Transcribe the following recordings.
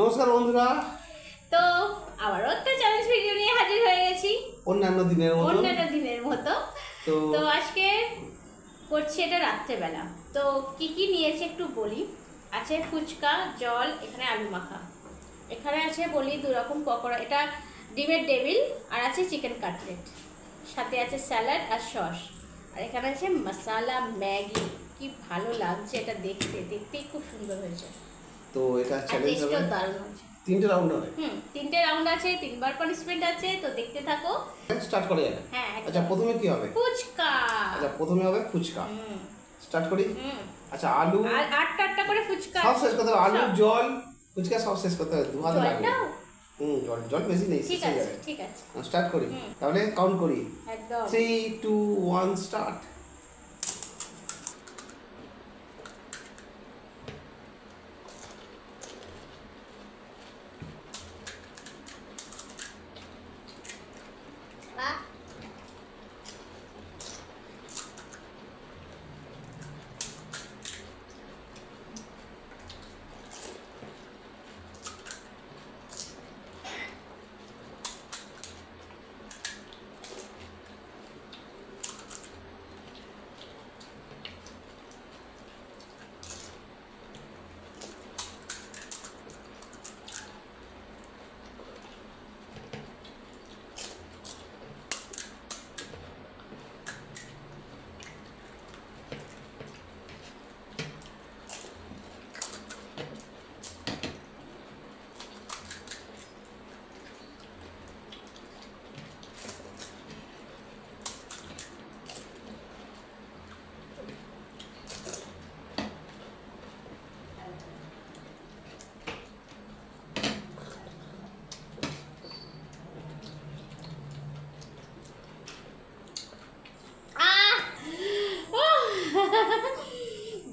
নমস্কার বন্ধুরা। তো আবারও একটা চ্যালেঞ্জ ভিডিও নিয়ে হাজির হয়ে গেছি অন্যান্য দিনের মতো। তো আজকে করছি এটা রাত্রেবেলা। তো কি কি নিয়েছি একটু বলি। আছে ফুচকা, জল, এখানে আলু মাখা, এখানে আছে বলি 2 রকম পকোড়া, এটা ডিমের টেবিল, আর আছে চিকেন কাটলেট, সাথে আছে স্যালাড আর সস, আর এখানে আছে মশালা ম্যাগি। কি ভালো লাগছে এটা দেখতেই খুব সুন্দর হয়েছে। তো এটা চ্যালেঞ্জ হবে, দারুণ হয়েছে। 3টে রাউন্ড হবে। 3টে রাউন্ড আছে, 3বার পানিশমেন্ট আছে, তো দেখতে থাকো। স্টার্ট করা যাবে? হ্যাঁ। আচ্ছা, প্রথমে কি হবে? ফুচকা। আচ্ছা, প্রথমে হবে ফুচকা। স্টার্ট করি। আচ্ছা, আলু আর 8টা করে ফুচকা সব শেষ করতে হবে। আলু, জল, ফুচকা সব শেষ করতে হবে। 2 হাত লাগবে। জল বেশি নেই, ঠিক আছে। স্টার্ট করি। তাহলে কাউন্ট করি। একদম 3 2 1 স্টার্ট।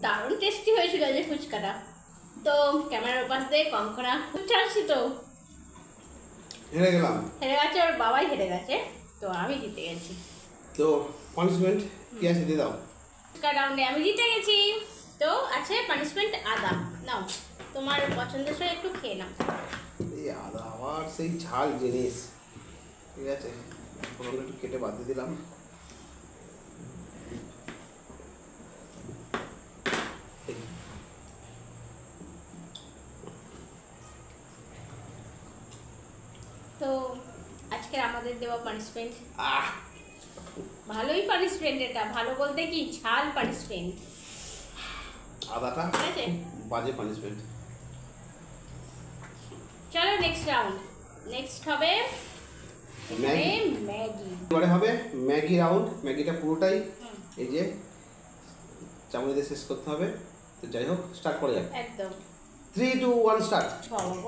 দারুণ টেস্টি হয়েছিল যে ফুচকাটা। তো ক্যামেরার পাশ দিয়ে কঙ্কনা ছাড়ছি, তো হেরে গেছে, ওর বাবাই হেরে গেছে, তো আমি জিতে গেছি। তো পানিশমেন্ট কি আছে দিয়ে দাও। ফুচকা রাউন্ডে আমি জিতে গেছি। তো আছে পানিশমেন্ট আদা, নাও তোমার পছন্দের সঙ্গে একটু খেয়ে নাও। এই আদা আবার সেই ঝাল জিনিস, ঠিক আছে, ফোড়নটা একটু কেটে বাদ দিয়ে দিলাম। তো আজকের আমাদের দেওয়া পানিশমেন্ট ভালোই পানিশমেন্ট, এটা ভালো বলতে কি ঝাল পানিশমেন্ট। আদাটা বাজে পানিশমেন্ট। চলো নেক্সট রাউন্ড। নেক্সট হবে ম্যাগি। এবারে হবে ম্যাগি রাউন্ড। ম্যাগিটা পুরোটাই এই যে চামচ দিয়ে শেষ করতে হবে। তো যাই হোক, স্টার্ট করা যাক। একদম 3 2 1 স্টার্ট। বাবা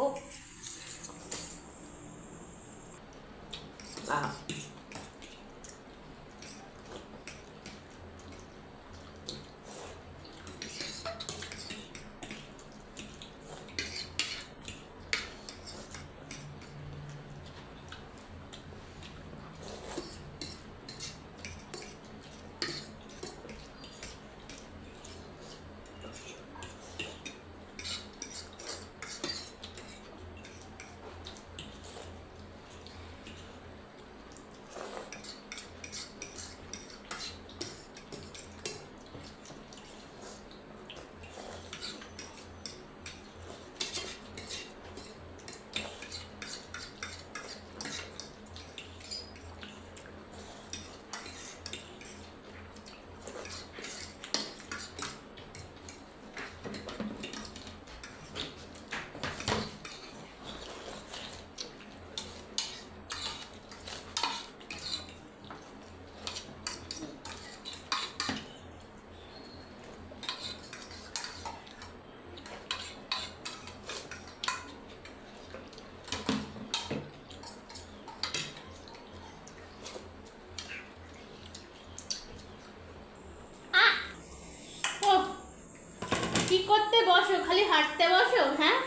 কি করতে বসো, খালি হাঁটতে বসো? হ্যাঁ,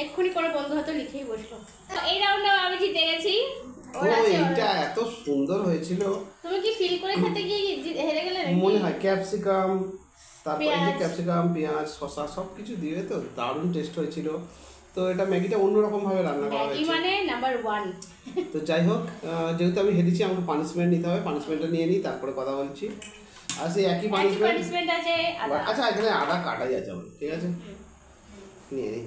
এক্ষুনি করে বন্ধু হয়তো লিখেই বসলো। এই রাউন্ডে আমি জিতে গেছি। এইটা এত সুন্দর হয়েছিল। তুমি কি ফিল করে খেতে গিয়ে হেরে গেলে নাকি? মনে হয় ক্যাপসিকাম, তারপর এই যে ক্যাপসিকাম, পেঁয়াজ, শসা সব কিছু দিয়ে তো দারুণ টেস্ট হয়েছিল। তো এটা ম্যাগিটা অন্যরকম ভাবে রান্না করা ম্যাগি হয়েছে। মানে নাম্বার 1। তো যাই হোক, যেহেতু আমি হেরেছি আমাকে পানিশমেন্ট নিতে হবে, পানিশমেন্টটা নিয়ে নিই তারপরে কথা বলছি। আর সেই একই পানিশমেন্ট পানিশমেন্ট আছে আদা। আচ্ছা, এখানে আদা কাটাই আছে আমার, ঠিক আছে নিয়ে নিই।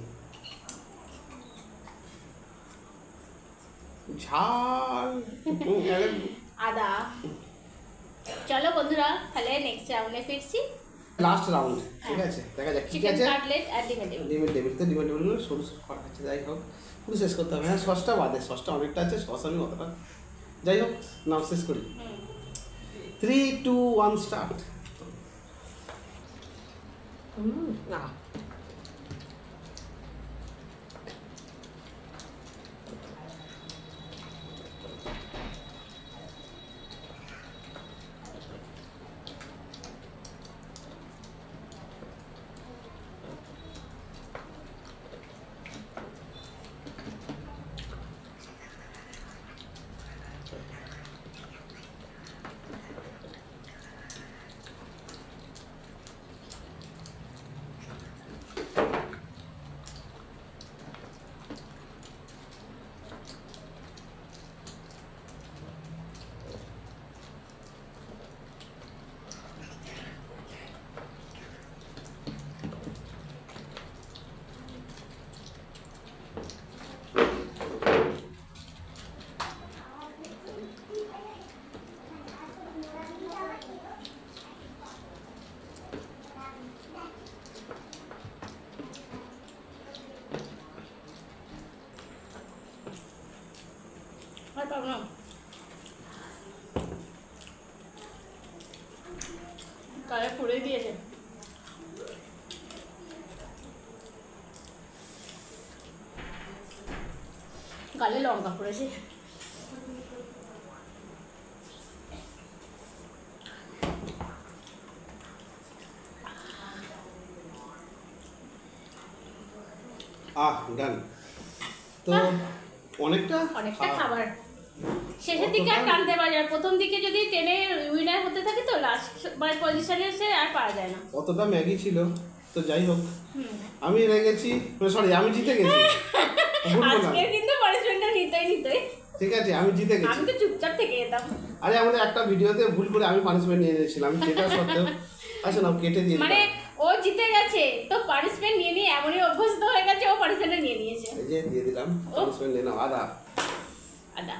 ঝাল আদা। চলো বন্ধুরা, তাহলে নেক্সট রাউন্ডে ফিরছি। লাস্ট রাউন্ড, ঠিক আছে দেখা যাক কি চিকেন আছে। কাটলেট আর ডিমের টেবিল। ডিমের টেবিল, তো ডিমের টেবিলগুলো সরু সরু করা আছে। যাই হোক, পুরো শেষ করতে হবে। হ্যাঁ, সসটা বাদে, সসটা অনেকটা আছে, সস আমি অতটা। যাই হোক, নাও শেষ করি। 3, 2, 1 স্টার্ট। না আর পাবো না, গালে পুড়ে দিয়েছে। গালে লঙ্কা পড়েছে। ডান। তো অনেকটা খাবার শেষের দিকে আর টানতে পারা যায়। প্রথম দিকে যদি টেনে উইনার হতে থাকে তো লাস্ট পজিশনে এসে আর পারা যায় না। অতটা ম্যাগি ছিল। তো যাই হোক, আমি হেরে গেছি, সরি আমি জিতে গেছি। ভুল বললাম। আজকে কিন্তু পানিশমেন্টটা নিতেই ঠিক আছে, আমি জিতে গেছি। আমি তো চুপচাপ থেকে যেতাম। আরে আমাদের একটা ভিডিওতে ভুল করে আমি পানিশমেন্ট নিয়ে নিয়েছিলাম, সেটা সত্ত্বেও আচ্ছা নাও কেটে দিয়ে মানে ও জিতে গেছে তো পানিশমেন্ট নিয়ে নিয়ে এমনই অভ্যস্ত হয়ে গেছে, ও পানিশমেন্ট নিয়ে নিয়েছে। এই যে দিয়ে দিলাম পানিশমেন্ট। নিয়ে নাও আদা। আদা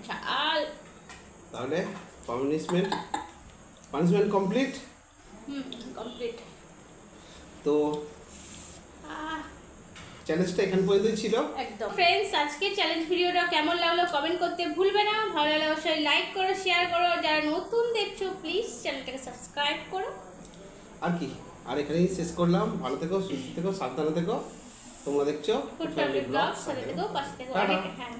ঝাল। তাহলে পানিশমেন্ট কমপ্লিট। কমপ্লিট। তো চ্যালেঞ্জটা এখান পর্যন্তই ছিল। একদম ফ্রেন্ডস, আজকে চ্যালেঞ্জ ভিডিওটা কেমন লাগলো কমেন্ট করতে ভুলবে না। ভালো লাগলে অবশ্যই লাইক করো, শেয়ার করো। যারা নতুন দেখছো প্লিজ চ্যানেলটাকে সাবস্ক্রাইব করো। আর কি, আর এখানেই শেষ করলাম। ভালো থেকো, সুস্থ থেকো, সাবধানে থেকো। তোমরা দেখছো ফুড ফ্যামিলি ব্লগ, সাথে থেকো, পাশে থেকো। টাটা। হ্যাঁ।